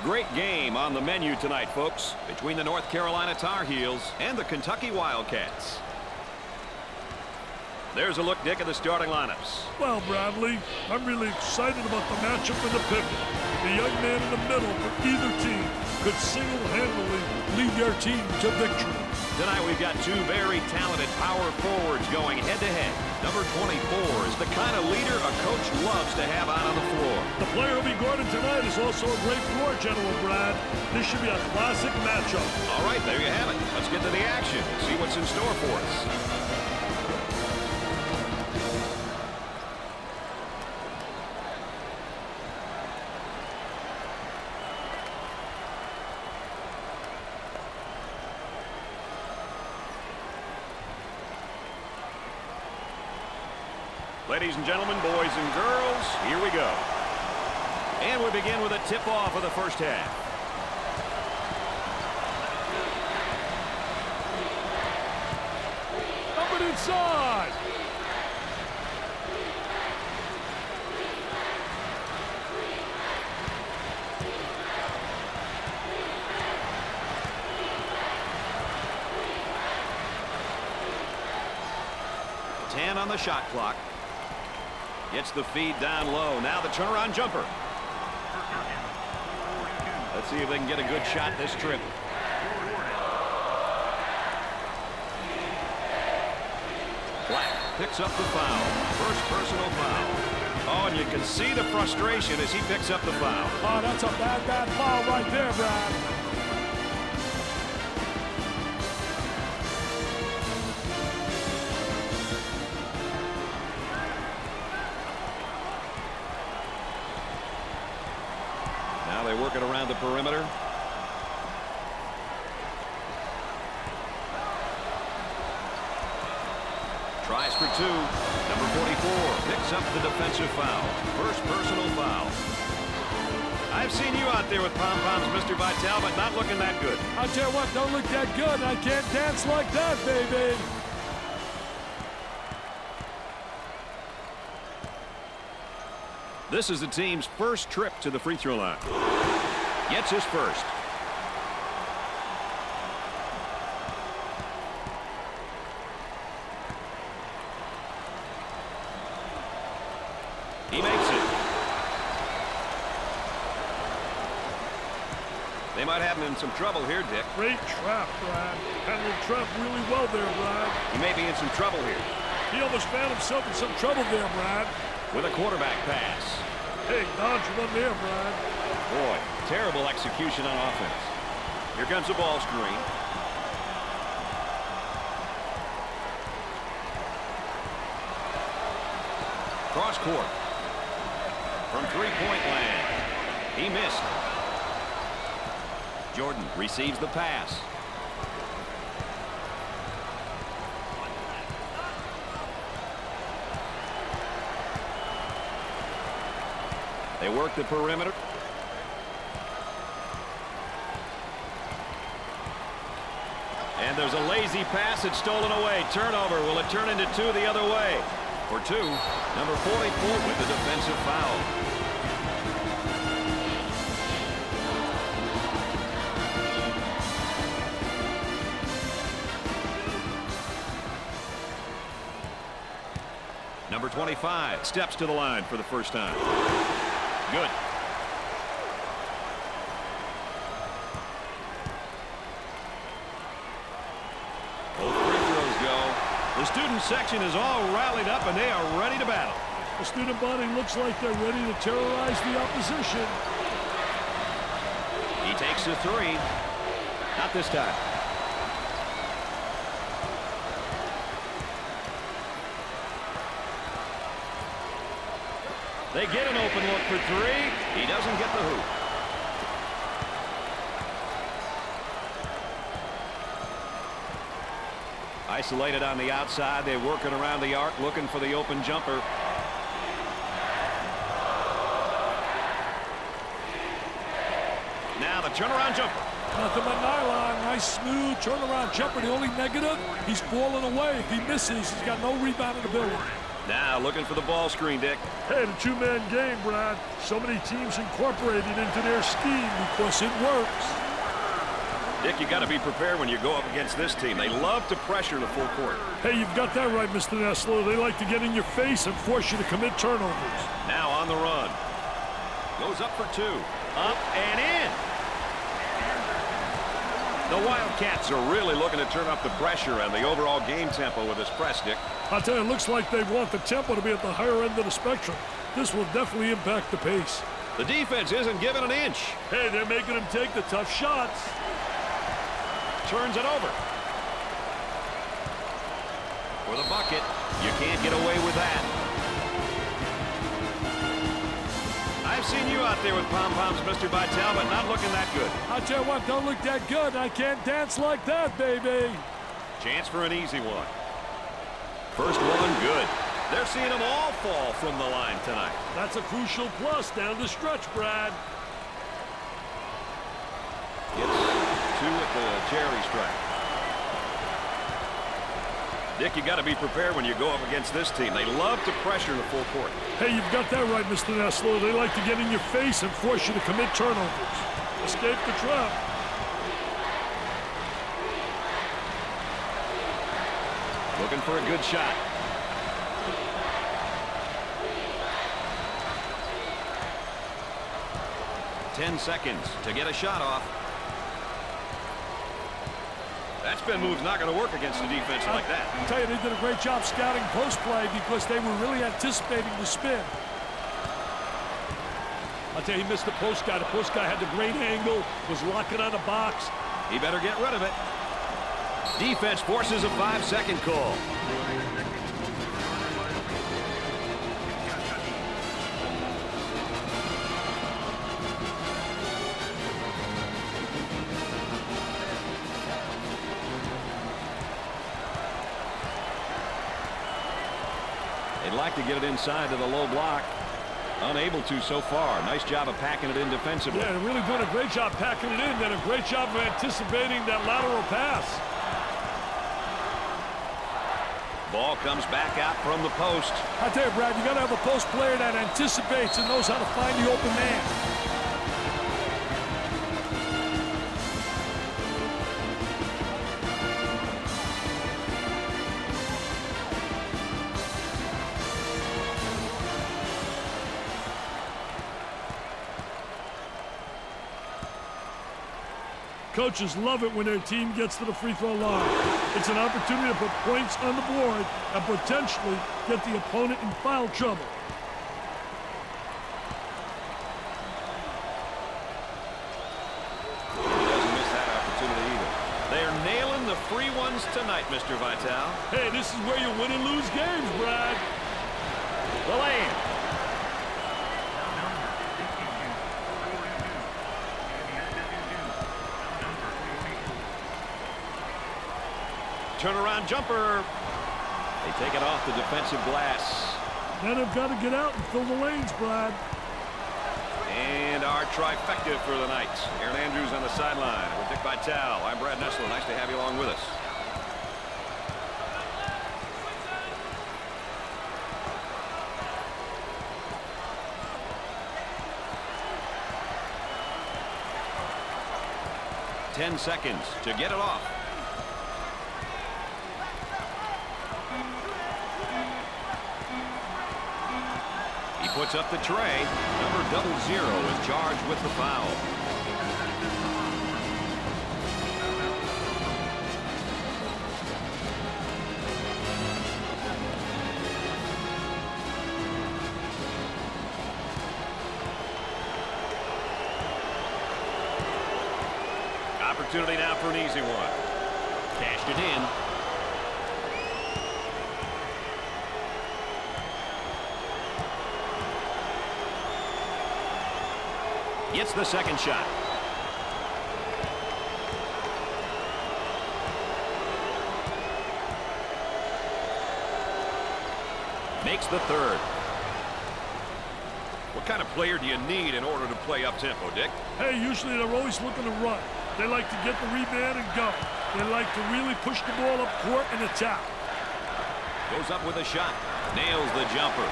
Great game on the menu tonight, folks, between the North Carolina Tar Heels and the Kentucky Wildcats. There's a look, Dick, at the starting lineups. Well, Bradley, I'm really excited about the matchup in the pivot. The young man in the middle for either team could single-handedly lead their team to victory. Tonight we've got two very talented power forwards going head-to-head. Number 24 is the kind of leader a coach loves to have out on the floor. The player who'll be guarding tonight is also a great floor general, Brad. This should be a classic matchup. All right, there you have it. Let's get to the action and see what's in store for us. Ladies and gentlemen, boys and girls, here we go. And we begin with a tip-off of the first half. Up and inside. Ten on the shot clock. Gets the feed down low. Now the turnaround jumper. Let's see if they can get a good shot this trip. Black picks up the foul. First personal foul. Oh, and you can see the frustration as he picks up the foul. Oh, that's a bad foul right there, Brad. They work it around the perimeter. Tries for two. Number 44 picks up the defensive foul. First personal foul. I've seen you out there with pom-poms, Mr. Vitale, but not looking that good. I'll tell you what, don't look that good. I can't dance like that, baby. This is the team's first trip to the free throw line. Gets his first. He makes it. They might have him in some trouble here, Dick. Great trap, Brad. Handled trap really well there, Brad. He may be in some trouble here. He almost found himself in some trouble there, Brad. With a quarterback pass. Hey, dodge one there, Brad. Boy, terrible execution on offense. Here comes the ball screen. Cross court. From three-point land. He missed. Jordan receives the pass. They work the perimeter. And there's a lazy pass. It's stolen away. Turnover. Will it turn into two the other way? For two, number 44 with the defensive foul. Number 25 steps to the line for the first time. Good. Both free throws go. The student section is all rallied up and they are ready to battle. The student body looks like they're ready to terrorize the opposition. He takes the three. Not this time. They get an open look for three. He doesn't get the hoop. Isolated on the outside. They're working around the arc, looking for the open jumper. Now the turnaround jumper. Nothing but nylon. Nice, smooth turnaround jumper. The only negative, he's falling away. If he misses, he's got no rebounding ability. Now looking for the ball screen, Dick. Hey, the two-man game, Brad. So many teams incorporate it into their scheme because it works. Dick, you got to be prepared when you go up against this team. They love to pressure the full court. Hey, you've got that right, Mr. Nessler. They like to get in your face and force you to commit turnovers. Now on the run. Goes up for two. Up and in. The Wildcats are really looking to turn up the pressure and the overall game tempo with this press, Dick. I'll tell you, it looks like they want the tempo to be at the higher end of the spectrum. This will definitely impact the pace. The defense isn't giving an inch. Hey, they're making them take the tough shots. Turns it over. For the bucket. You can't get away with that. I've seen you out there with pom-poms, Mr. Vitale, but not looking that good. I'll tell you what, don't look that good. I can't dance like that, baby. Chance for an easy one. First one, good. They're seeing them all fall from the line tonight. That's a crucial plus down the stretch, Brad. It's two at the charity stripe. Dick, you got to be prepared when you go up against this team. They love to pressure the full court. Hey, you've got that right, Mr. Nessler. They like to get in your face and force you to commit turnovers. Escape the trap. Looking for a good shot. Ten seconds to get a shot off. That spin move's not going to work against a defense like that. I tell you, they did a great job scouting post play because they were really anticipating the spin. I'll tell you, he missed the post guy. The post guy had the great angle, was locking on the box. He better get rid of it. Defense forces a 5-second call. They'd like to get it inside to the low block. Unable to so far. Nice job of packing it in defensively. Yeah, they're really doing a great job packing it in. Did a great job of anticipating that lateral pass. Ball comes back out from the post. I tell you, Brad, you got to have a post player that anticipates and knows how to find the open man. Coaches love it when their team gets to the free throw line. It's an opportunity to put points on the board and potentially get the opponent in foul trouble. He doesn't miss that opportunity either. They're nailing the free ones tonight, Mr. Vitale. Hey, this is where you win and lose games, Brad. The lane. Turnaround jumper. They take it off the defensive glass. Then they've got to get out and fill the lanes, Brad. And our trifecta for the night. Aaron Andrews on the sideline with Dick Vitale. I'm Brad Nessler. Nice to have you along with us. Ten seconds to get it off. He puts up the tray. Number 00 is charged with the foul. Opportunity now for an easy one. Cashed it in. Gets the second shot. Makes the third. What kind of player do you need in order to play up-tempo, Dick? Hey, usually they're always looking to run. They like to get the rebound and go. They like to really push the ball up court and attack. Goes up with a shot. Nails the jumper.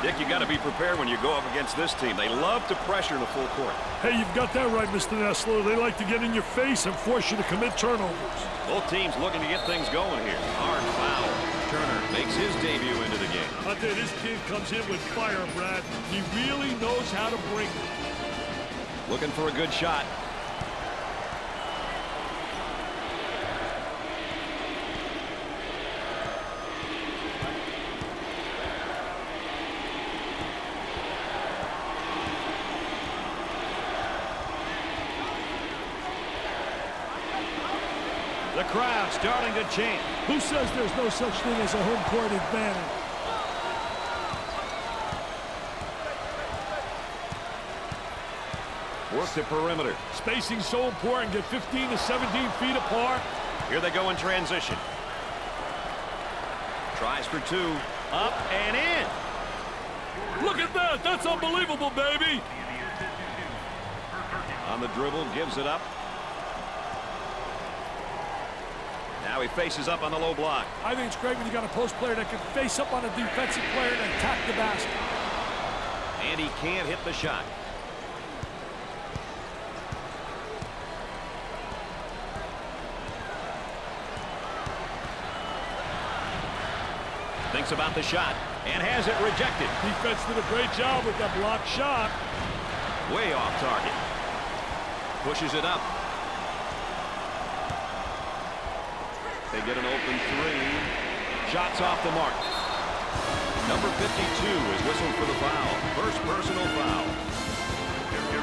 Dick, you got to be prepared when you go up against this team. They love to pressure in the full court. Hey, you've got that right, Mr. Nessler. They like to get in your face and force you to commit turnovers. Both teams looking to get things going here. Hard foul. Turner makes his debut into the game. I tell you, this kid comes in with fire, Brad. He really knows how to bring it. Looking for a good shot. The crowd starting to chant. Who says there's no such thing as a home court advantage? Work the perimeter. Spacing so important. Get 15 to 17 feet apart. Here they go in transition. Tries for two. Up and in. Look at that. That's unbelievable, baby. On the dribble, gives it up. Now he faces up on the low block. I think it's great when you got a post player that can face up on a defensive player and attack the basket. And he can't hit the shot. Thinks about the shot and has it rejected. Defense did a great job with that blocked shot. Way off target. Pushes it up. They get an open three. Shots off the mark. Number 52 is whistled for the foul. First personal foul.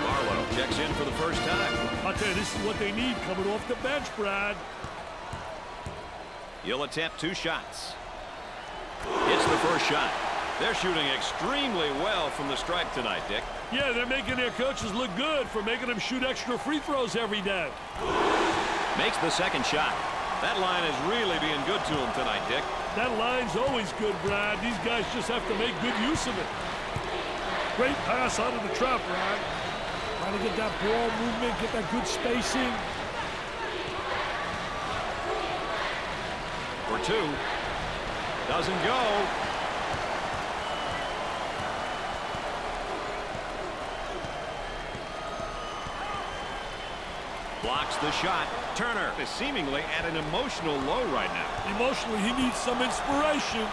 Barlow checks in for the first time. I'll tell you, this is what they need coming off the bench, Brad. He'll attempt two shots. Hits the first shot. They're shooting extremely well from the stripe tonight, Dick. Yeah, they're making their coaches look good for making them shoot extra free throws every day. Makes the second shot. That line is really being good to him tonight, Dick. That line's always good, Brad. These guys just have to make good use of it. Great pass out of the trap, Brad. Trying to get that ball movement, get that good spacing. For two. Doesn't go. Blocks the shot. Turner is seemingly at an emotional low right now. Emotionally, he needs some inspiration.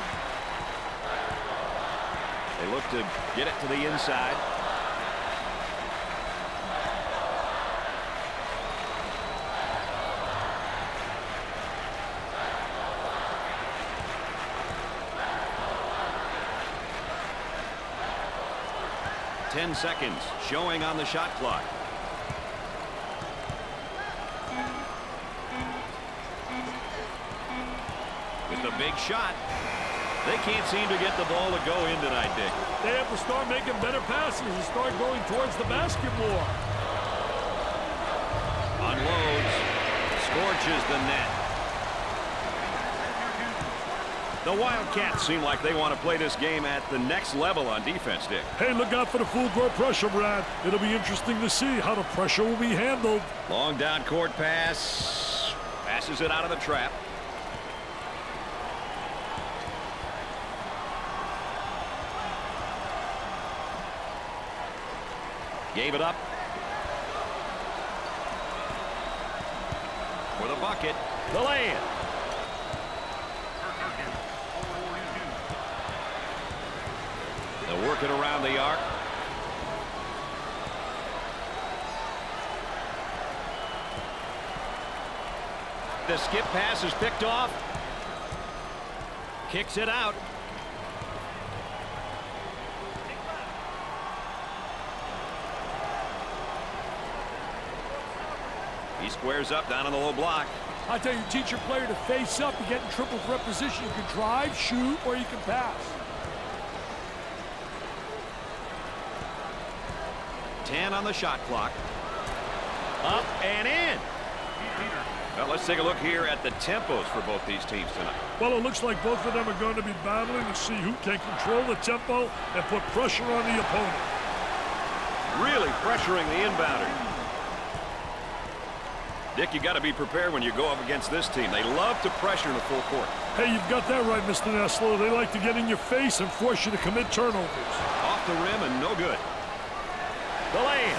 They look to get it to the inside. Ten seconds showing on the shot clock. With the big shot. They can't seem to get the ball to go in tonight, Dick. They have to start making better passes and start going towards the basket more. Unloads. Scorches the net. The Wildcats seem like they want to play this game at the next level on defense, Dick. Hey, look out for the full court pressure, Brad. It'll be interesting to see how the pressure will be handled. Long down court pass. Passes it out of the trap. Gave it up. For the bucket. The lay-in. They'll work it around the arc. The skip pass is picked off. Kicks it out. He squares up down on the low block. I tell you, teach your player to face up. You get in triple threat position. You can drive, shoot, or you can pass. 10 on the shot clock. Up and in. Well, let's take a look here at the tempos for both these teams tonight. Well, it looks like both of them are going to be battling to see who can control the tempo and put pressure on the opponent. Really pressuring the inbounder. Dick, you got to be prepared when you go up against this team. They love to pressure in the full court. Hey, you've got that right, Mr. Nessler. They like to get in your face and force you to commit turnovers. Off the rim and no good. The lay-in.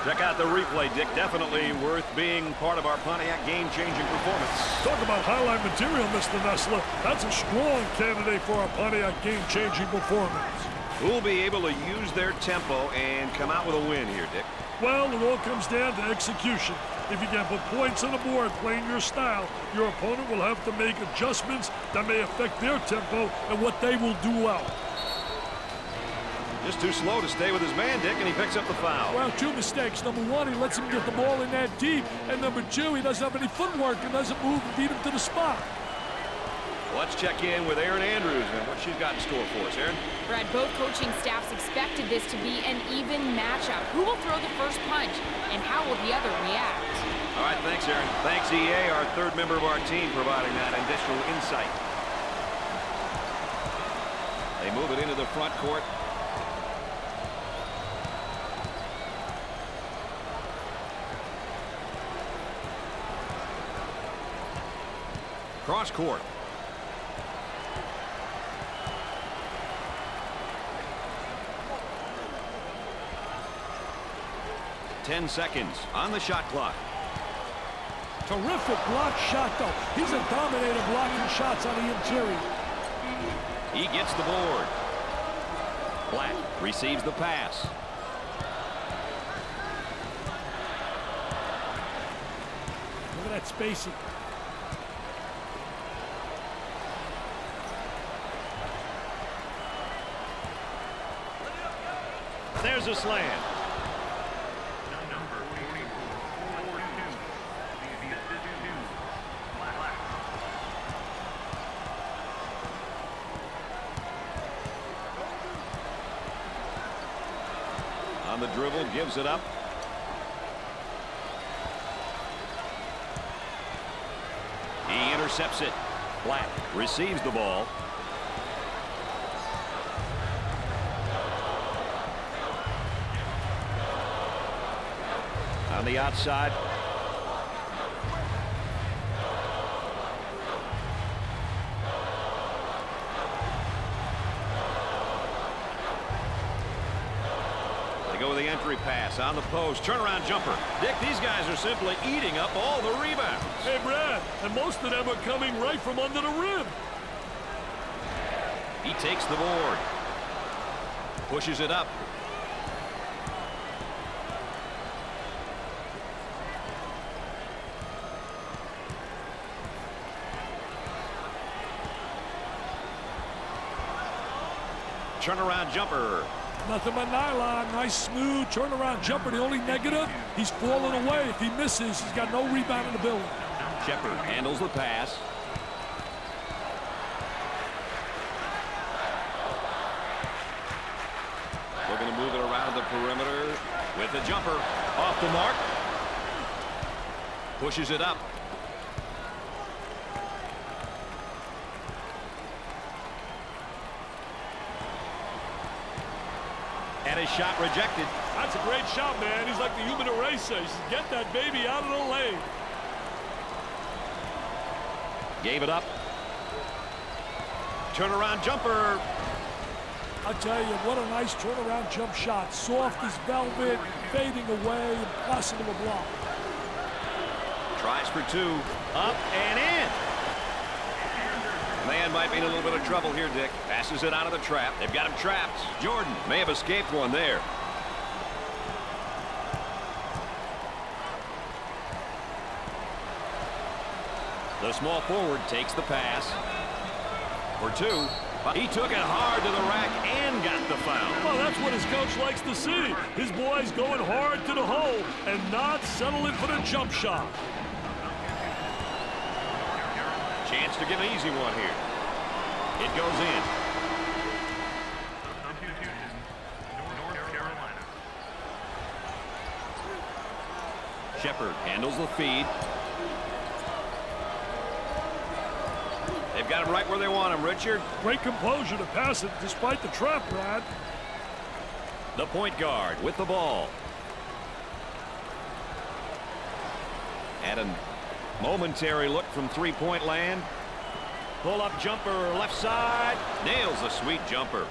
Check out the replay, Dick. Definitely worth being part of our Pontiac game-changing performance. Talk about highlight material, Mr. Nessler. That's a strong candidate for our Pontiac game-changing performance. Who'll be able to use their tempo and come out with a win here, Dick? Well, it all comes down to execution. If you can put points on the board playing your style, your opponent will have to make adjustments that may affect their tempo and what they will do well. Just too slow to stay with his man, Dick, and he picks up the foul. Well, two mistakes. Number one, he lets him get the ball in that deep. And number two, he doesn't have any footwork and doesn't move and beat him to the spot. Let's check in with Erin Andrews and what she's got in store for us. Erin? Brad, both coaching staffs expected this to be an even matchup. Who will throw the first punch, and how will the other react? All right, thanks, Erin. Thanks, EA, our third member of our team, providing that additional insight. They move it into the front court. Cross court. Ten seconds on the shot clock. Terrific block shot, though. He's a dominator blocking shots on the interior. He gets the board. Black receives the pass. Look at that spacing. There's a slam. On the dribble, gives it up. He intercepts it. Black receives the ball. On the outside. They go with the entry pass on the post. Turnaround jumper. Dick, these guys are simply eating up all the rebounds. Hey, Brad, and most of them are coming right from under the rim. He takes the board. Pushes it up. Turnaround jumper. Nothing but nylon. Nice, smooth turnaround jumper. The only negative, he's falling away. If he misses, he's got no rebound in the building. Shepard handles the pass. Looking to move it around the perimeter with the jumper. Off the mark. Pushes it up. And his shot rejected. That's a great shot, man. He's like the human eraser. He says, get that baby out of the lane. Gave it up. Turnaround jumper. I'll tell you, what a nice turnaround jump shot. Soft as velvet, fading away, impossible to block. Tries for two. Up and in. Man might be in a little bit of trouble here, Dick. Passes it out of the trap. They've got him trapped. Jordan may have escaped one there. The small forward takes the pass. For two. He took it hard to the rack and got the foul. Well, that's what his coach likes to see. His boys going hard to the hole and not settling for the jump shot. Chance to get an easy one here. It goes in. Shepard handles the feed. They've got him right where they want him, Richard. Great composure to pass it despite the trap, Brad. The point guard with the ball. At a momentary look from three-point land. Pull-up jumper left side. Nails a sweet jumper.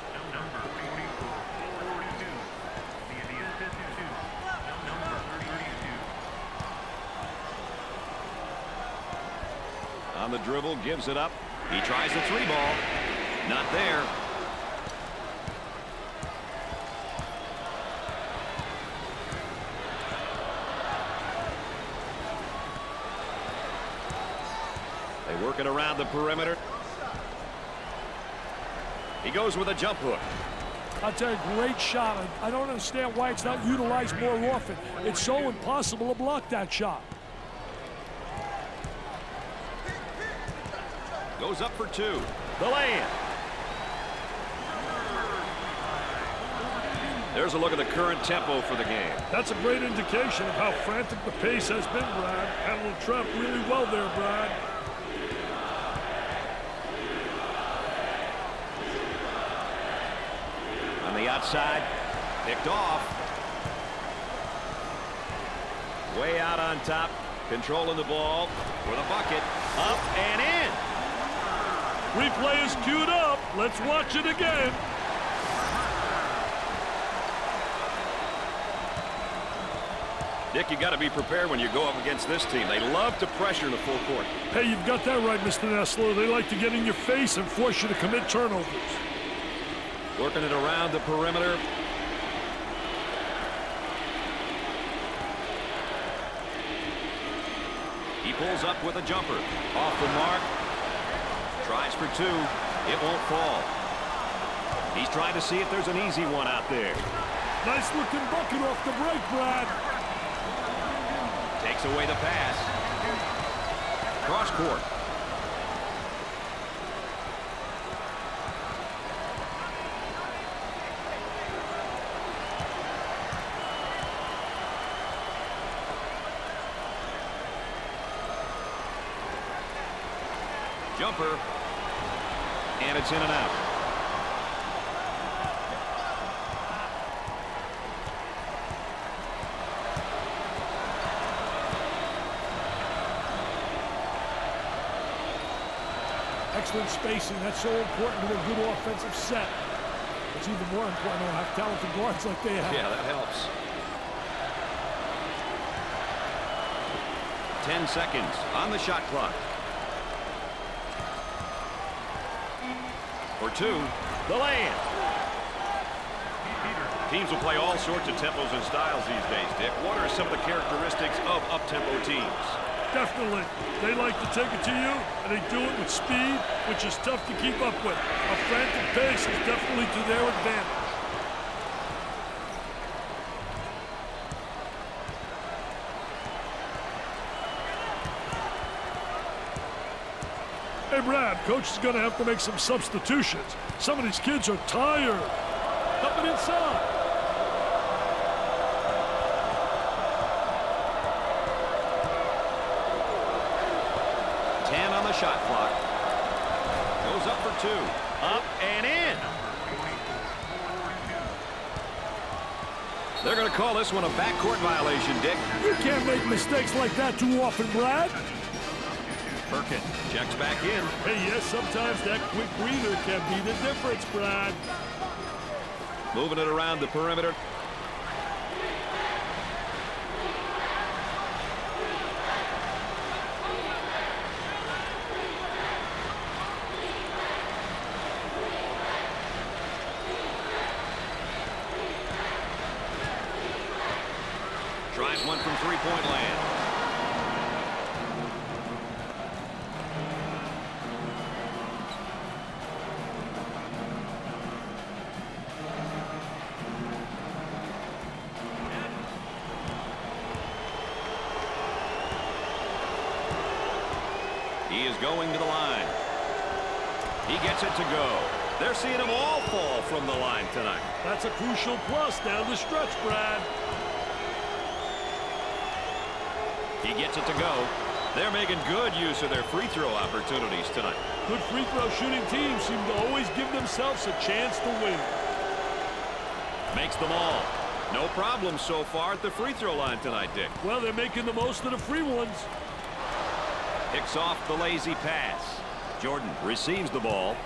On the dribble, gives it up. He tries the three ball. Not there. They work it around the perimeter. He goes with a jump hook. I'll tell you, great shot. I don't understand why it's not utilized more often. It's so impossible to block that shot. Goes up for two. The lay-in. There's a look at the current tempo for the game. That's a great indication of how frantic the pace has been, Brad. Handled the trap really well there, Brad. On the outside, picked off. Way out on top, controlling the ball for the bucket. Up and in. Replay is queued up. Let's watch it again. Dick, you got to be prepared when you go up against this team. They love to pressure in the full court. Hey, you've got that right, Mr. Nessler. They like to get in your face and force you to commit turnovers. Working it around the perimeter. He pulls up with a jumper. Off the mark. Tries for two. It won't fall. He's trying to see if there's an easy one out there. Nice looking bucket off the break, Brad. Takes away the pass. Cross court. Jumper. And it's in and out. Excellent spacing. That's so important to a good offensive set. It's even more important to have talented guards like they have. Yeah, that helps. 10 seconds on the shot clock. For two, the lay-in. Teams will play all sorts of tempos and styles these days, Dick. What are some of the characteristics of up-tempo teams? Definitely. They like to take it to you, and they do it with speed, which is tough to keep up with. A frantic pace is definitely to their advantage. Hey, Brad, coach is going to have to make some substitutions. Some of these kids are tired. Up and inside. Shot clock. Goes up for two. Up and in. They're going to call this one a backcourt violation, Dick. You can't make mistakes like that too often, Brad. Perkin checks back in. Hey, yes, sometimes that quick breather can be the difference, Brad. Moving it around the perimeter. Tries one from three-point land. He is going to the line. He gets it to go. They're seeing them all fall from the line tonight. That's a crucial plus down the stretch, Brad. He gets it to go. They're making good use of their free throw opportunities tonight. Good free throw shooting teams seem to always give themselves a chance to win. Makes them all. No problem so far at the free throw line tonight, Dick. Well, they're making the most of the free ones. Picks off the lazy pass. Jordan receives the ball.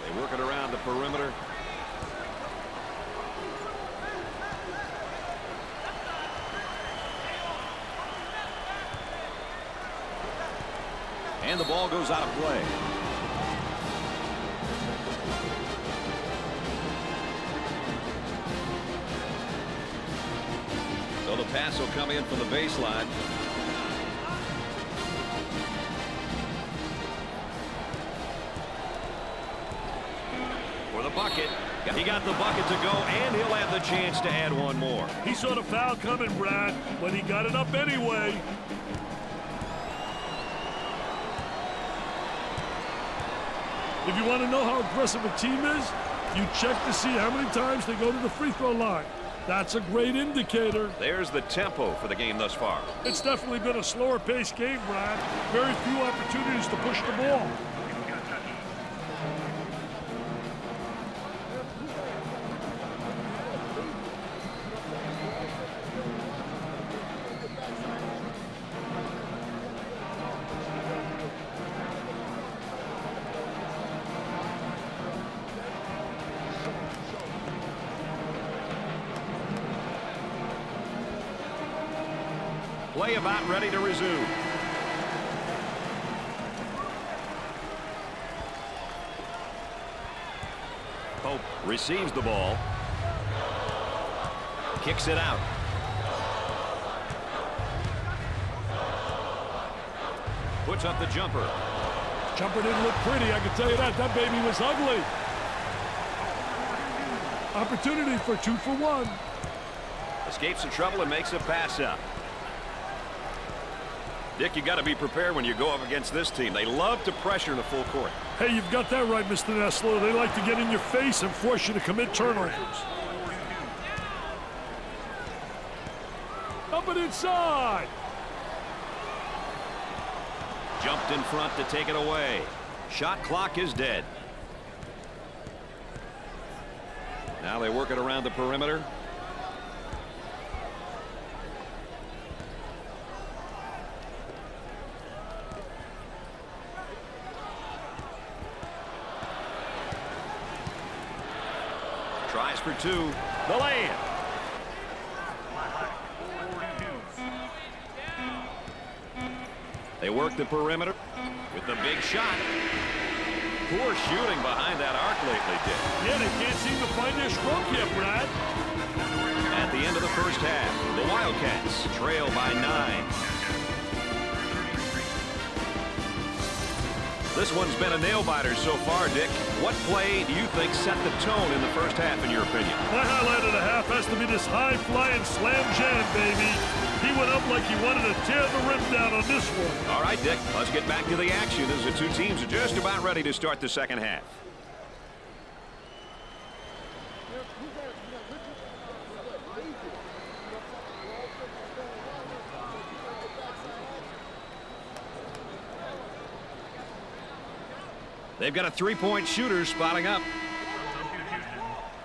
They work it around the perimeter. And the ball goes out of play. So the pass will come in from the baseline. For the bucket. He got the bucket to go, and he'll have the chance to add one more. He saw the foul coming, Brad, but he got it up anyway. If you want to know how aggressive a team is, you check to see how many times they go to the free throw line. That's a great indicator. There's the tempo for the game thus far. It's definitely been a slower paced game, Brad. Very few opportunities to push the ball. Play about ready to resume. Pope receives the ball. Kicks it out. Puts up the jumper. Jumper didn't look pretty, I can tell you that. That baby was ugly. Opportunity for 2 for 1. Escapes the trouble and makes a pass up. Dick, you got to be prepared when you go up against this team. They love to pressure in the full court. Hey, you've got that right, Mr. Nessler. They like to get in your face and force you to commit turnovers. Up and inside. Jumped in front to take it away. Shot clock is dead. Now they work it around the perimeter. Tries for 2. The lay-in. They work the perimeter with the big shot. Poor shooting behind that arc lately, Dick. Yeah, they can't seem to find their stroke yet, Brad. At the end of the first half, the Wildcats trail by 9. This one's been a nail-biter so far, Dick. What play do you think set the tone in the first half, in your opinion? My highlight of the half has to be this high-flying slam jam, baby. He went up like he wanted to tear the rim down on this one. All right, Dick, let's get back to the action as the two teams are just about ready to start the second half. They've got a three-point shooter spotting up.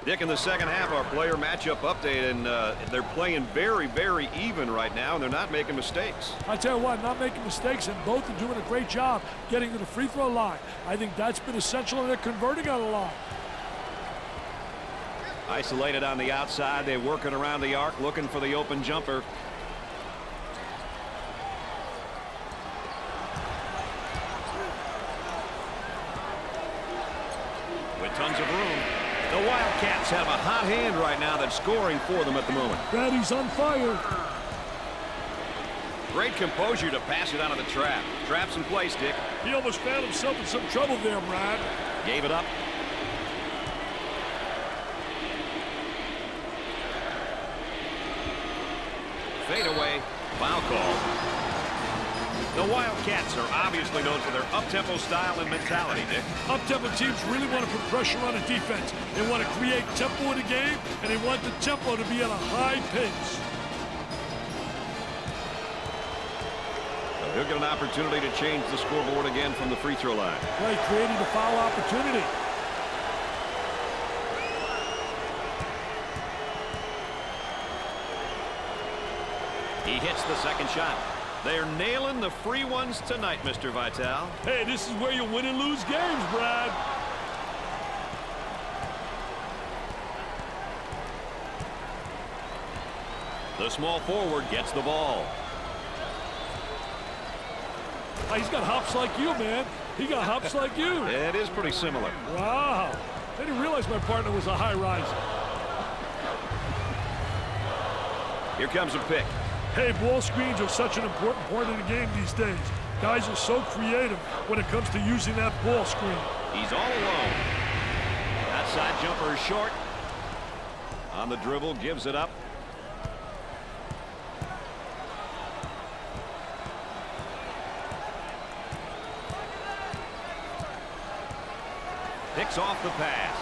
Dick, in the second half, our player matchup update, and they're playing very, very even right now, and they're not making mistakes. I tell you what, not making mistakes, and both are doing a great job getting to the free throw line. I think that's been essential, and they're converting on a lot. Isolated on the outside, they're working around the arc, looking for the open jumper. With tons of room. The Wildcats have a hot hand right now that's scoring for them at the moment. Brady's on fire. Great composure to pass it out of the trap. Trap's in place, Dick. He almost found himself in some trouble there, Brad. Gave it up. Fade away. Foul call. The Wildcats are obviously known for their up-tempo style and mentality, Dick. Up-tempo teams really want to put pressure on a defense. They want to create tempo in the game, and they want the tempo to be at a high pace. He'll get an opportunity to change the scoreboard again from the free throw line. Right, creating the foul opportunity. He hits the second shot. They're nailing the free ones tonight, Mr. Vitale. Hey, this is where you win and lose games, Brad. The small forward gets the ball. Oh, he's got hops like you, man. He got hops like you. It is pretty similar. Wow. I didn't realize my partner was a high riser. Here comes a pick. Hey, ball screens are such an important part of the game these days. Guys are so creative when it comes to using that ball screen. He's all alone. Outside jumper is short. On the dribble, gives it up. Picks off the pass.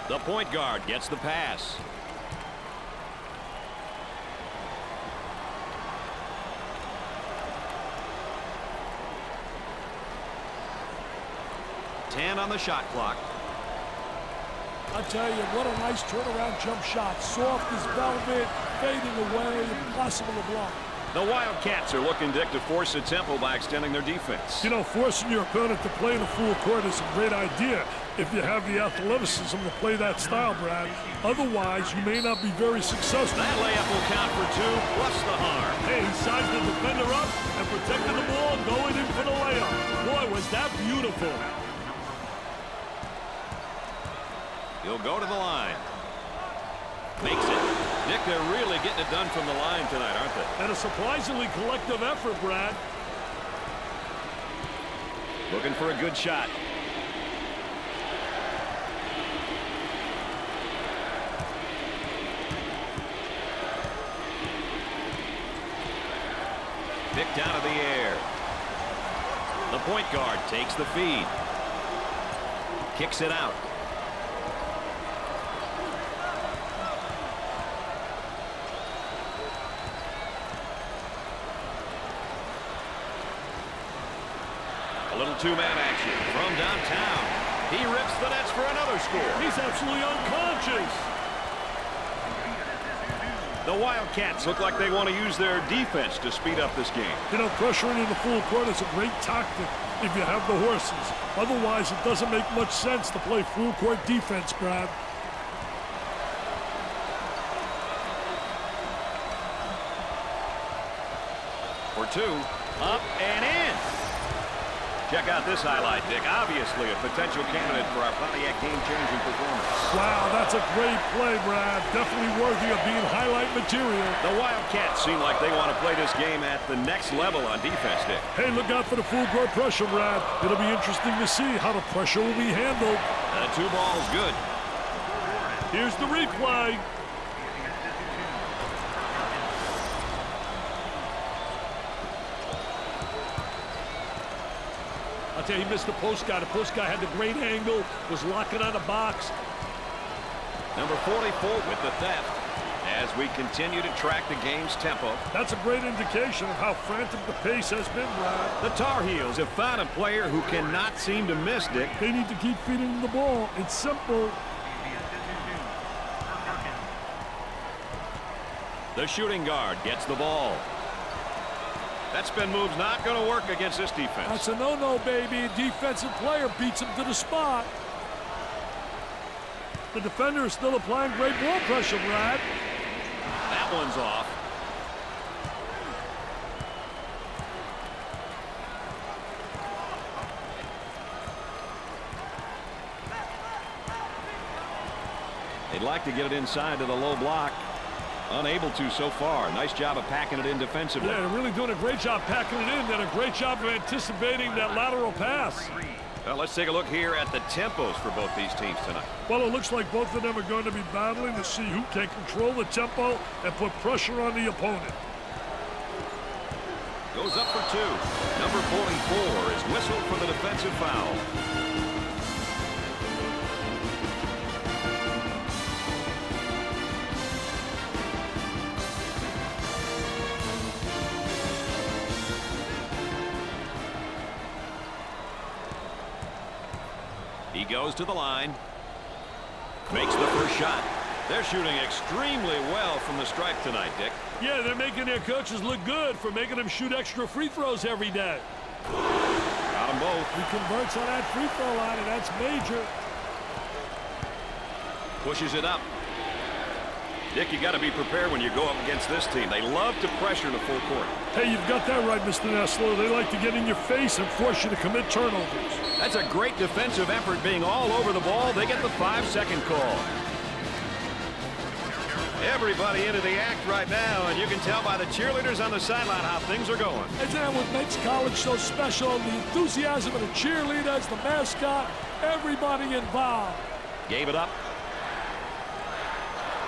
The point guard gets the pass. On the shot clock. I tell you, what a nice turnaround jump shot. Soft as velvet, fading away, impossible to block. The Wildcats are looking Dick to force a tempo by extending their defense. You know, forcing your opponent to play in a full court is a great idea if you have the athleticism to play that style, Brad. Otherwise, you may not be very successful. That layup will count for 2, plus the harm. Hey, he sized the defender up and protected the ball going in for the layup. Boy, was that beautiful. He'll go to the line. Makes it. Nick, they're really getting it done from the line tonight, aren't they? And a surprisingly collective effort, Brad. Looking for a good shot. Picked out of the air. The point guard takes the feed. Kicks it out. Little two-man action from downtown. He rips the nets for another score. He's absolutely unconscious. The Wildcats look like they want to use their defense to speed up this game. You know, pressuring in the full court is a great tactic if you have the horses. Otherwise, it doesn't make much sense to play full court defense, Brad. For 2, up and in. Check out this highlight, Dick. Obviously a potential candidate for our Pontiac game-changing performance. Wow, that's a great play, Brad. Definitely worthy of being highlight material. The Wildcats seem like they want to play this game at the next level on defense, Dick. Hey, look out for the full court pressure, Brad. It'll be interesting to see how the pressure will be handled. The 2 ball's good. Here's the replay. I'll tell you, he missed the post guy. The post guy had the great angle, was locking on the box. Number 44 with the theft as we continue to track the game's tempo. That's a great indication of how frantic the pace has been, Brad. The Tar Heels have found a player who cannot seem to miss, Dick. They need to keep feeding him the ball. It's simple. The shooting guard gets the ball. That spin move's not going to work against this defense. That's a no-no, baby. Defensive player beats him to the spot. The defender is still applying great ball pressure, Brad. That one's off. They'd like to get it inside to the low block. Unable to so far. Nice job of packing it in defensively. Yeah, they're really doing a great job packing it in. Did a great job of anticipating that lateral pass. Well, let's take a look here at the tempos for both these teams tonight. Well, it looks like both of them are going to be battling to see who can control the tempo and put pressure on the opponent. Goes up for 2. Number 44 is whistled for the defensive foul. He goes to the line. Makes the first shot. They're shooting extremely well from the stripe tonight, Dick. Yeah, they're making their coaches look good for making them shoot extra free throws every day. Got them both. He converts on that free throw line, and that's major. Pushes it up. Dick, you got to be prepared when you go up against this team. They love to pressure the full court. Hey, you've got that right, Mr. Nessler. They like to get in your face and force you to commit turnovers. That's a great defensive effort being all over the ball. They get the 5-second call. Everybody into the act right now, and you can tell by the cheerleaders on the sideline how things are going. Isn't that what makes college so special? The enthusiasm of the cheerleaders, the mascot, everybody involved. Gave it up.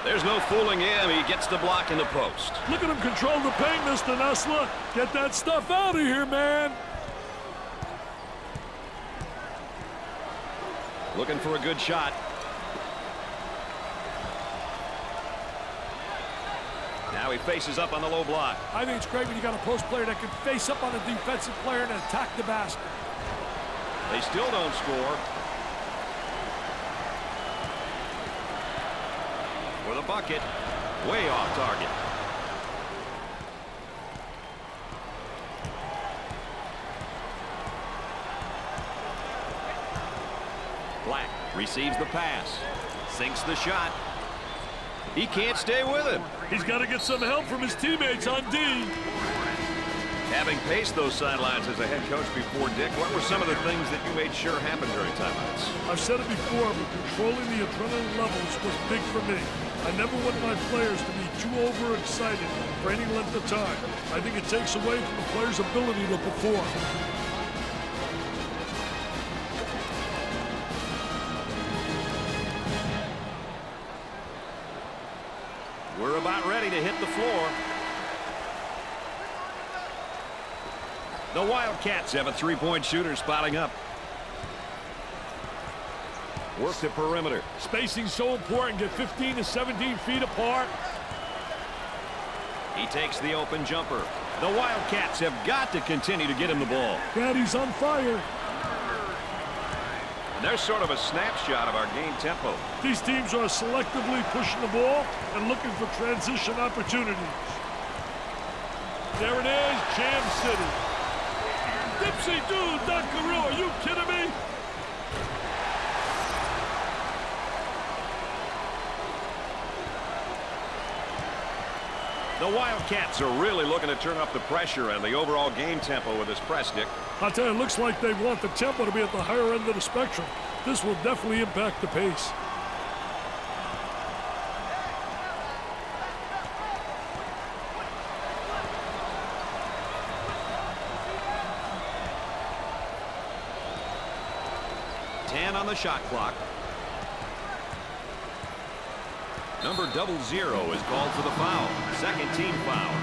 There's no fooling him. He gets the block in the post. Look at him control the paint, Mr. Nessler. Get that stuff out of here, man. Looking for a good shot. Now he faces up on the low block. I think it's great when you got a post player that can face up on a defensive player and attack the basket. They still don't score. For the bucket, way off target. Black receives the pass, sinks the shot. He can't stay with him. He's got to get some help from his teammates on D. Having paced those sidelines as a head coach before, Dick, what were some of the things that you made sure happened during timeouts? I've said it before, but controlling the adrenaline levels was big for me. I never want my players to be too overexcited for any length of time. I think it takes away from the player's ability to perform. We're about ready to hit the floor. The Wildcats have a three-point shooter spotting up. Work the perimeter. Spacing so important. Get 15 to 17 feet apart. He takes the open jumper. The Wildcats have got to continue to get him the ball. Daddy's on fire. And there's sort of a snapshot of our game tempo. These teams are selectively pushing the ball and looking for transition opportunities. There it is, Jam City. Dipsy dude, Dunkaroo, are you kidding me? The Wildcats are really looking to turn up the pressure and the overall game tempo with this press, Dick. I'll tell you, it looks like they want the tempo to be at the higher end of the spectrum. This will definitely impact the pace. On the shot clock. Number 00 is called for the foul. Second team foul.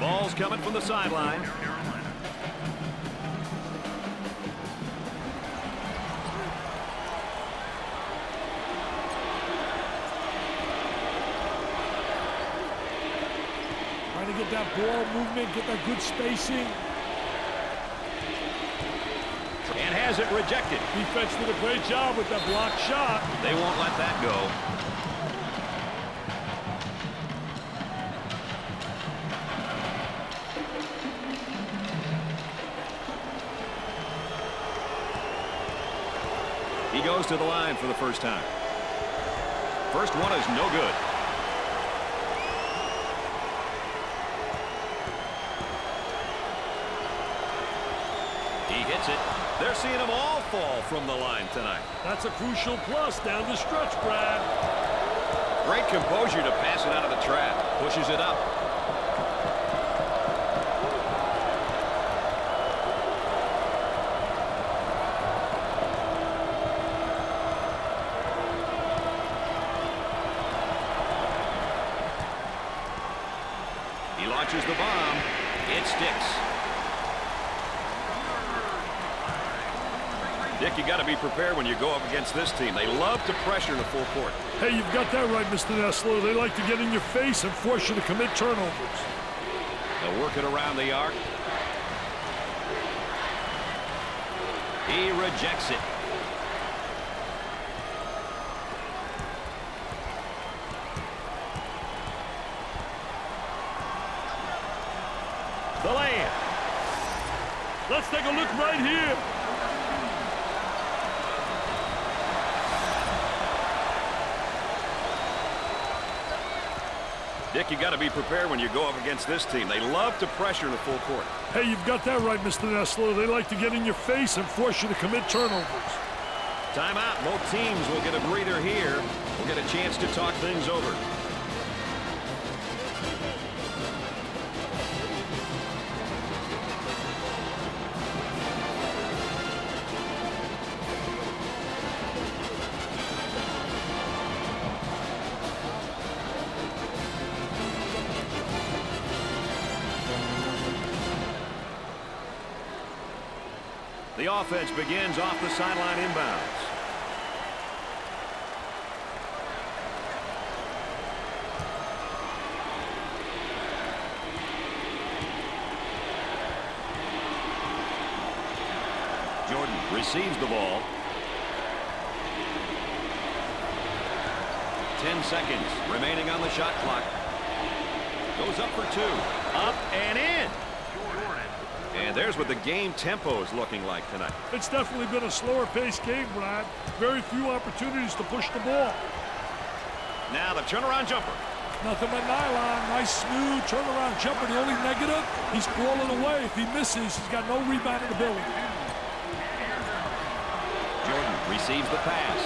Ball's coming from the sideline. Trying to get that ball movement, get that good spacing. And has it rejected. Defense did a great job with that blocked shot. They won't let that go. He goes to the line for the first time. First one is no good. He hits it. They're seeing them all fall from the line tonight. That's a crucial plus down the stretch, Brad. Great composure to pass it out of the trap. Pushes it up. He launches the bomb. It sticks. Dick, you got to be prepared when you go up against this team. They love to pressure the full court. Hey, you've got that right, Mr. Nessler. They like to get in your face and force you to commit turnovers. They'll work it around the arc. He rejects it. The layup. Let's take a look right here. Dick, you got to be prepared when you go up against this team. They love to pressure in the full court. Hey, you've got that right, Mr. Nessler. They like to get in your face and force you to commit turnovers. Timeout. Both teams will get a breather here. We'll get a chance to talk things over. The offense begins off the sideline inbounds. Jordan receives the ball. 10 seconds remaining on the shot clock. Goes up for two. Up and in. And there's what the game tempo is looking like tonight. It's definitely been a slower-paced game, Brad. Very few opportunities to push the ball. Now the turnaround jumper. Nothing but nylon. Nice, smooth turnaround jumper. The only negative, he's falling away. If he misses, he's got no rebounding ability. Jordan receives the pass.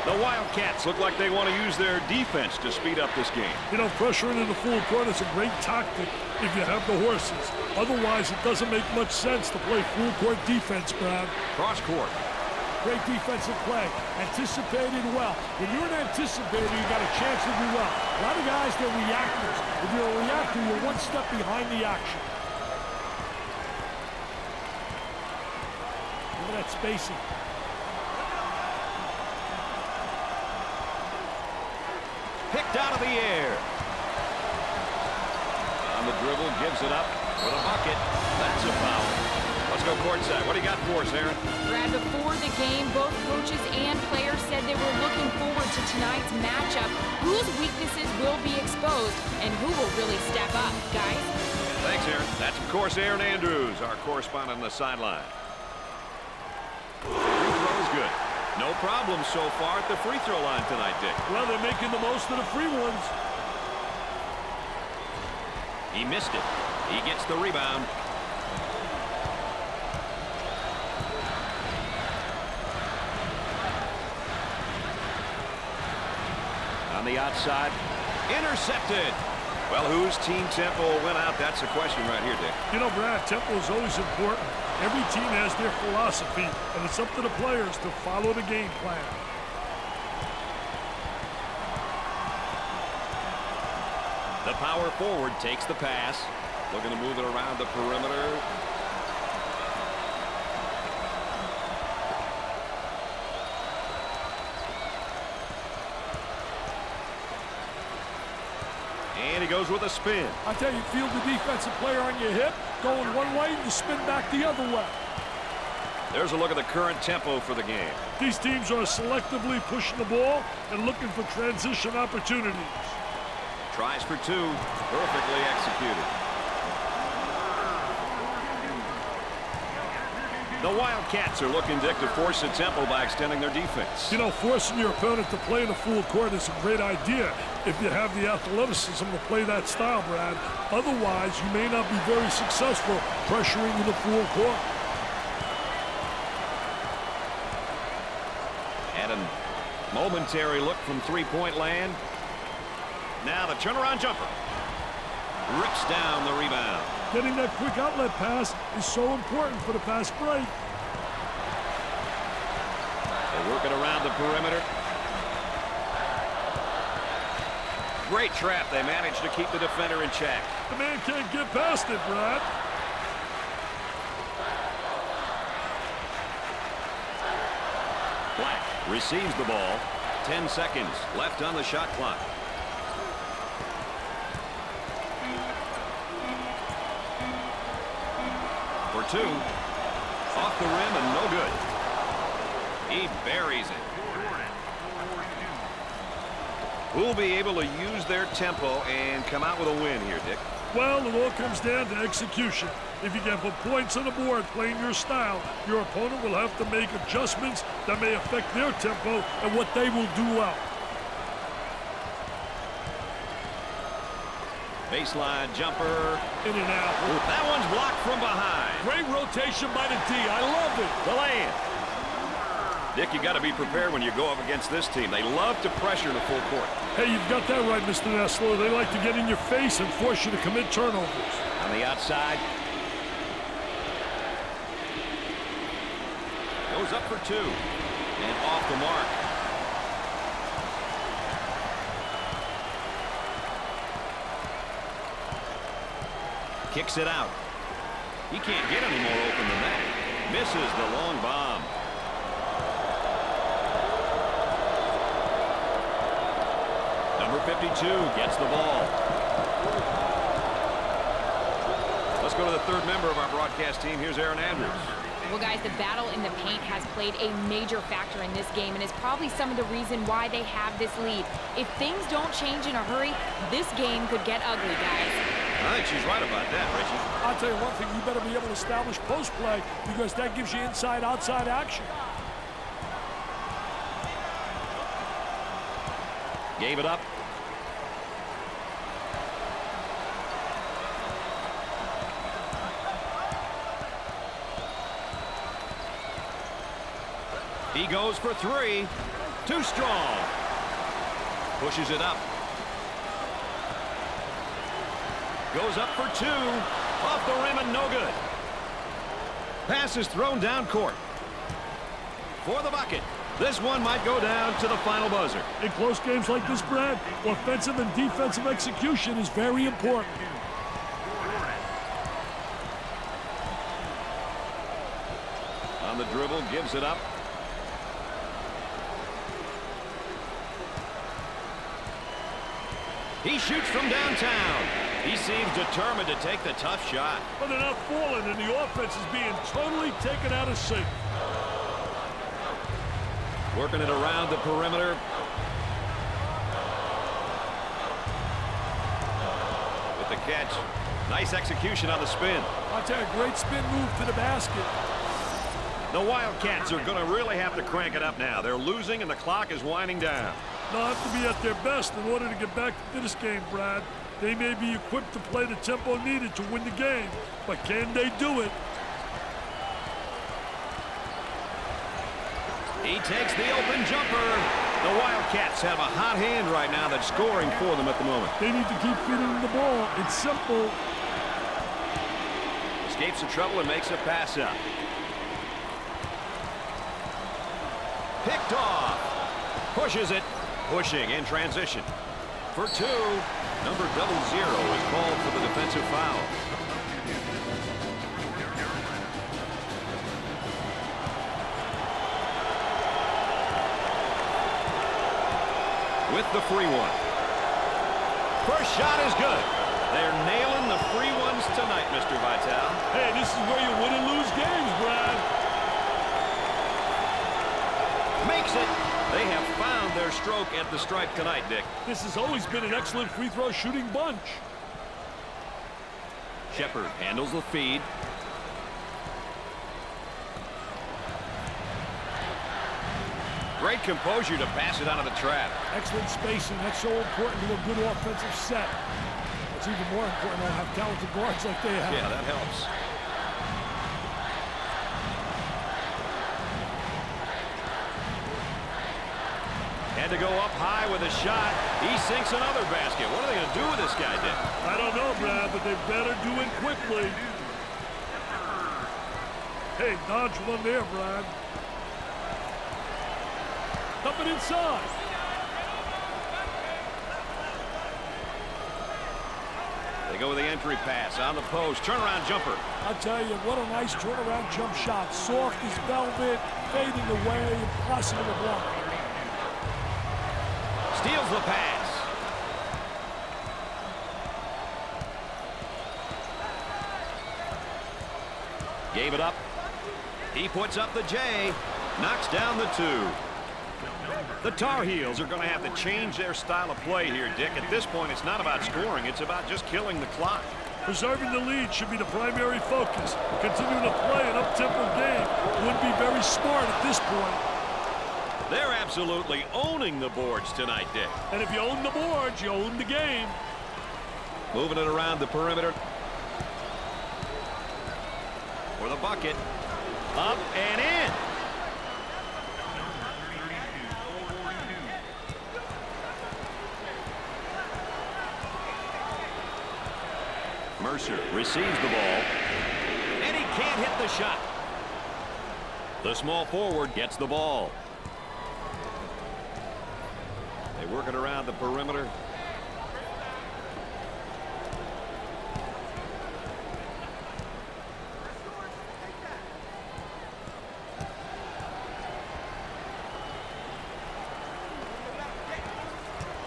The Wildcats look like they want to use their defense to speed up this game. You know, pressuring in the full court is a great tactic if you have the horses. Otherwise, it doesn't make much sense to play full court defense, Brad. Cross court. Great defensive play. Anticipated well. When you're an anticipator, you got a chance to do well. A lot of guys, they're reactors. If you're a reactor, you're one step behind the action. Look at that spacing. Picked out of the air. On the dribble, gives it up with a bucket. That's a foul. Let's go courtside. What do you got for us, Aaron? Brad, before the game, both coaches and players said they were looking forward to tonight's matchup. Whose weaknesses will be exposed and who will really step up, guys? Thanks, Aaron. That's, of course, Aaron Andrews, our correspondent on the sideline. Free throw is good. No problem so far at the free throw line tonight, Dick. Well, they're making the most of the free ones. He missed it. He gets the rebound. On the outside. Intercepted. Well, whose team tempo will win out? That's the question right here, Dick. You know, Brad, tempo is always important. Every team has their philosophy, and it's up to the players to follow the game plan. The power forward takes the pass. Looking to move it around the perimeter. And he goes with a spin. I tell you, feel the defensive player on your hip, going one way, and you spin back the other way. There's a look at the current tempo for the game. These teams are selectively pushing the ball and looking for transition opportunities. Tries for two. Perfectly executed. The Wildcats are looking, Dick, to force the tempo by extending their defense. You know, forcing your opponent to play in the full court is a great idea if you have the athleticism to play that style, Brad. Otherwise, you may not be very successful pressuring in the full court. And a momentary look from three-point land. Now the turnaround jumper. Rips down the rebound. Getting that quick outlet pass is so important for the fast break. They work it around the perimeter. Great trap. They managed to keep the defender in check. The man can't get past it, Brad. Black receives the ball. 10 seconds left on the shot clock. For two. Off the rim and no good. buries it. Who'll be able to use their tempo and come out with a win here, Dick? Well, it all comes down to execution. If you can put points on the board playing your style, your opponent will have to make adjustments that may affect their tempo and what they will do well. Baseline jumper. In and out. That one's blocked from behind. Great rotation by the D. I love it. The land. Dick, you got to be prepared when you go up against this team. They love to pressure the full court. Hey, you've got that right, Mr. Nessler. They like to get in your face and force you to commit turnovers. On the outside. Goes up for 2. And off the mark. Kicks it out. He can't get any more open than that. Misses the long bomb. Number 52 gets the ball. Let's go to the third member of our broadcast team. Here's Aaron Andrews. Well, guys, the battle in the paint has played a major factor in this game and is probably some of the reason why they have this lead. If things don't change in a hurry, this game could get ugly, guys. I think she's right about that, Richie. I'll tell you one thing, you better be able to establish post play because that gives you inside-outside action. Gave it up. He goes for 3. Too strong. Pushes it up. Goes up for 2. Off the rim and no good. Pass is thrown down court. For the bucket. This one might go down to the final buzzer. In close games like this, Brad, offensive and defensive execution is very important. On the dribble, gives it up. He shoots from downtown. He seems determined to take the tough shot. But they're not falling, and the offense is being totally taken out of sync. Working it around the perimeter. With the catch. Nice execution on the spin. I'll tell you, great spin move to the basket. The Wildcats are going to really have to crank it up now. They're losing, and the clock is winding down. They'll have to be at their best in order to get back to this game, Brad. They may be equipped to play the tempo needed to win the game, but can they do it? He takes the open jumper. The Wildcats have a hot hand right now that's scoring for them at the moment. They need to keep feeding the ball. It's simple. Escapes the trouble and makes a pass out. Picked off. Pushes it. Pushing in transition. For 2. Number 00 is called for the defensive foul. With the free one. First shot is good. They're nailing the free ones tonight, Mr. Vitale. Hey, this is where you win and lose games, Brad. Makes it. They have found their stroke at the stripe tonight, Dick. This has always been an excellent free throw shooting bunch. Shepard handles the feed. Great composure to pass it out of the trap. Excellent spacing. That's so important to a good offensive set. It's even more important to have talented guards like they have. Yeah, that helps. Had to go up high with a shot. He sinks another basket. What are they going to do with this guy, Dick? I don't know, Brad, but they better do it quickly. Hey, dodge one there, Brad. Dump it inside. They go with the entry pass on the post. Turnaround jumper. I'll tell you, what a nice turnaround jump shot. Soft as velvet, fading away, impossible to block. Steals the pass. Gave it up. He puts up the J, knocks down the 2. The Tar Heels are going to have to change their style of play here, Dick. At this point, it's not about scoring. It's about just killing the clock. Preserving the lead should be the primary focus. Continuing to play an up-tempo game would be very smart at this point. They're absolutely owning the boards tonight, Dick. And if you own the boards, you own the game. Moving it around the perimeter. For the bucket. Up and in. Mercer receives the ball. And he can't hit the shot. The small forward gets the ball. They work it around the perimeter.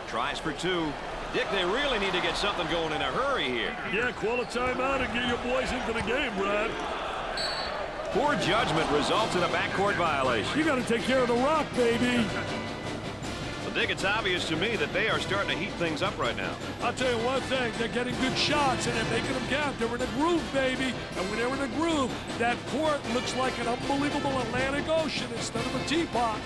Tries for 2. Dick, they really need to get something going in a hurry here. Yeah, call a timeout and get your boys into the game, Brad. Poor judgment results in a backcourt violation. You got to take care of the rock, baby. Well, Dick, it's obvious to me that they are starting to heat things up right now. I'll tell you one thing, they're getting good shots and they're making them count. They're in a groove, baby. And when they're in a groove, that court looks like an unbelievable Atlantic Ocean instead of a teapot.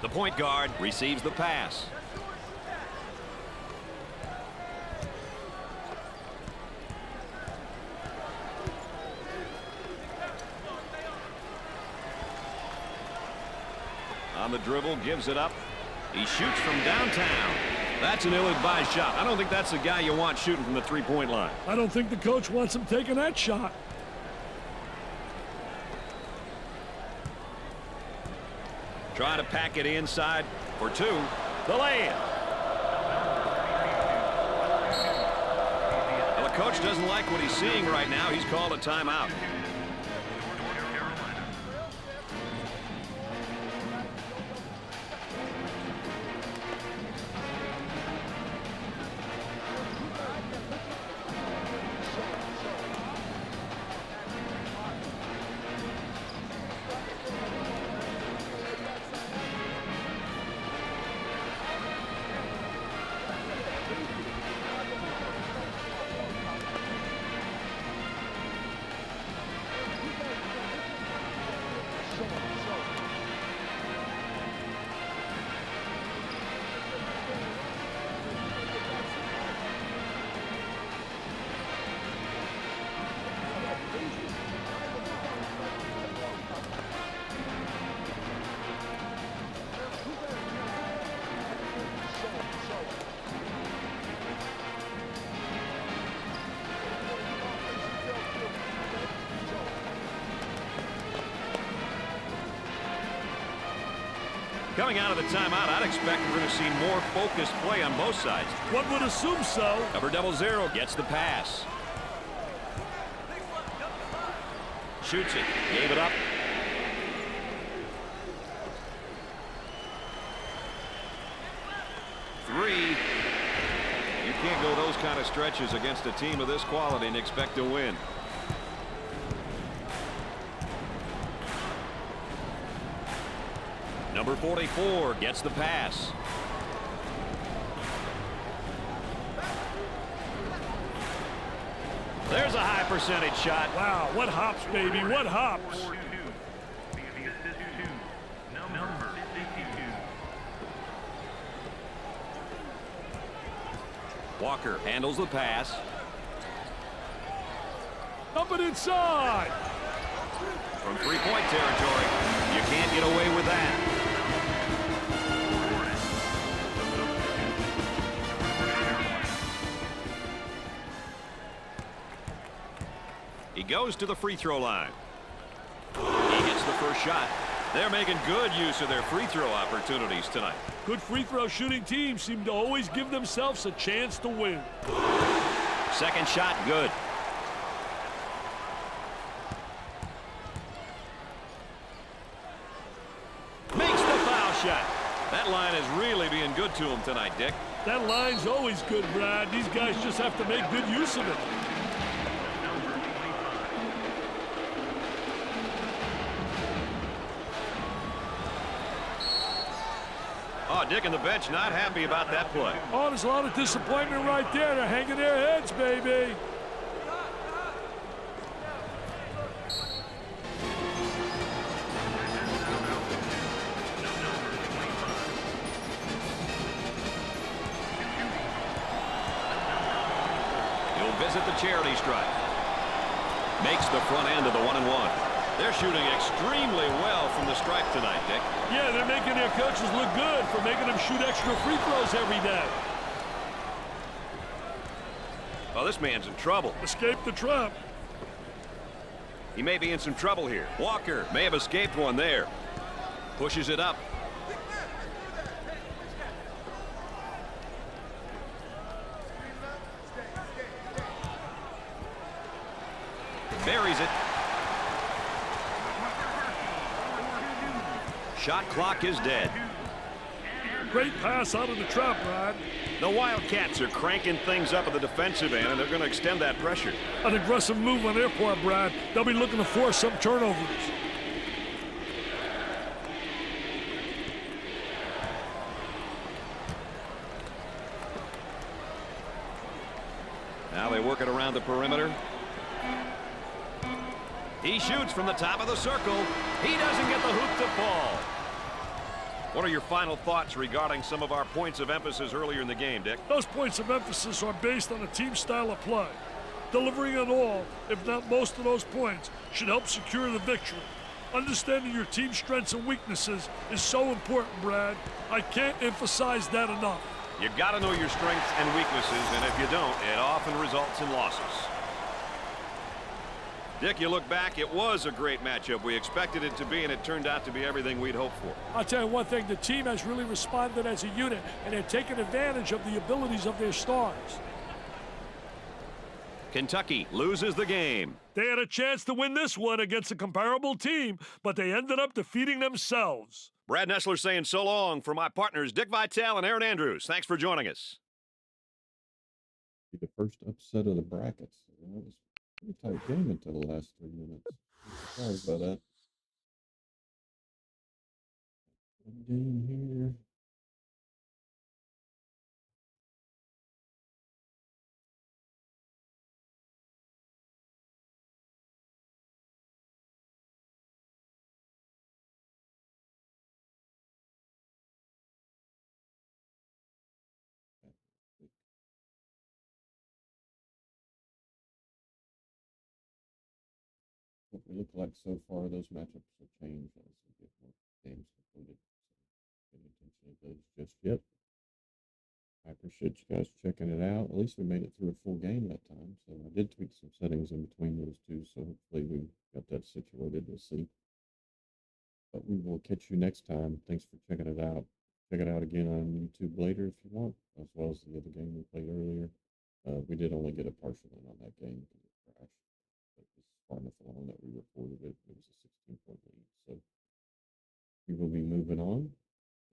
The point guard receives the pass. On the dribble, gives it up. He shoots from downtown. That's an ill-advised shot. I don't think that's the guy you want shooting from the three-point line. I don't think the coach wants him taking that shot. Try to pack it inside for 2. The lay-in. Well, the coach doesn't like what he's seeing right now. He's called a timeout. Coming out of the timeout, I'd expect we're going to see more focused play on both sides. One would assume so. Number 00 gets the pass. Shoots it. Gave it up. Three. You can't go those kind of stretches against a team of this quality and expect to win. Number 44 gets the pass. There's a high percentage shot. Wow, what hops, baby, what hops. Walker handles the pass. Up and inside. From three-point territory. You can't get away with that. He goes to the free throw line. He gets the first shot. They're making good use of their free throw opportunities tonight. Good free throw shooting teams seem to always give themselves a chance to win. Second shot, good. Makes the foul shot. That line is really being good to him tonight, Dick. That line's always good, Brad. These guys just have to make good use of it. Oh, Dick and the bench not happy about that play. Oh, there's a lot of disappointment right there. They're hanging their heads, baby. He'll visit the charity stripe. Makes the front end of the 1-and-1. They're shooting extremely well from the stripe tonight, Dick. Yeah, they're making their coaches look good for making them shoot extra free throws every day. Oh, this man's in trouble. Escape the trap. He may be in some trouble here. Walker may have escaped one there. Pushes it up. Buries it. Shot clock is dead. Great pass out of the trap, Brad. The Wildcats are cranking things up at the defensive end, and they're going to extend that pressure. An aggressive move on their part, Brad. They'll be looking to force some turnovers. Now they work it around the perimeter. He shoots from the top of the circle. He doesn't get the hoop to fall. What are your final thoughts regarding some of our points of emphasis earlier in the game, Dick? Those points of emphasis are based on a team style of play. Delivering on all, if not most of those points, should help secure the victory. Understanding your team's strengths and weaknesses is so important, Brad. I can't emphasize that enough. You got to know your strengths and weaknesses, and if you don't, it often results in losses. Dick, you look back, it was a great matchup. We expected it to be, and it turned out to be everything we'd hoped for. I'll tell you one thing, the team has really responded as a unit, and they're taking advantage of the abilities of their stars. Kentucky loses the game. They had a chance to win this one against a comparable team, but they ended up defeating themselves. Brad Nessler saying so long for my partners, Dick Vitale and Aaron Andrews. Thanks for joining us. The first upset of the brackets. That was a pretty tight game until the last 3 minutes. Sorry about that. One game here. What we look like so far, those matchups will change as we get more games completed. So pay attention to those just yet. I appreciate you guys checking it out. At least we made it through a full game that time. So I did tweak some settings in between those two. So hopefully we got that situated. We'll see. But we will catch you next time. Thanks for checking it out. Check it out again on YouTube later if you want, as well as the other game we played earlier. We did only get a partial in on that game because it crashed. But this is far enough along that we reported it. It was a 16-point lead. So we will be moving on.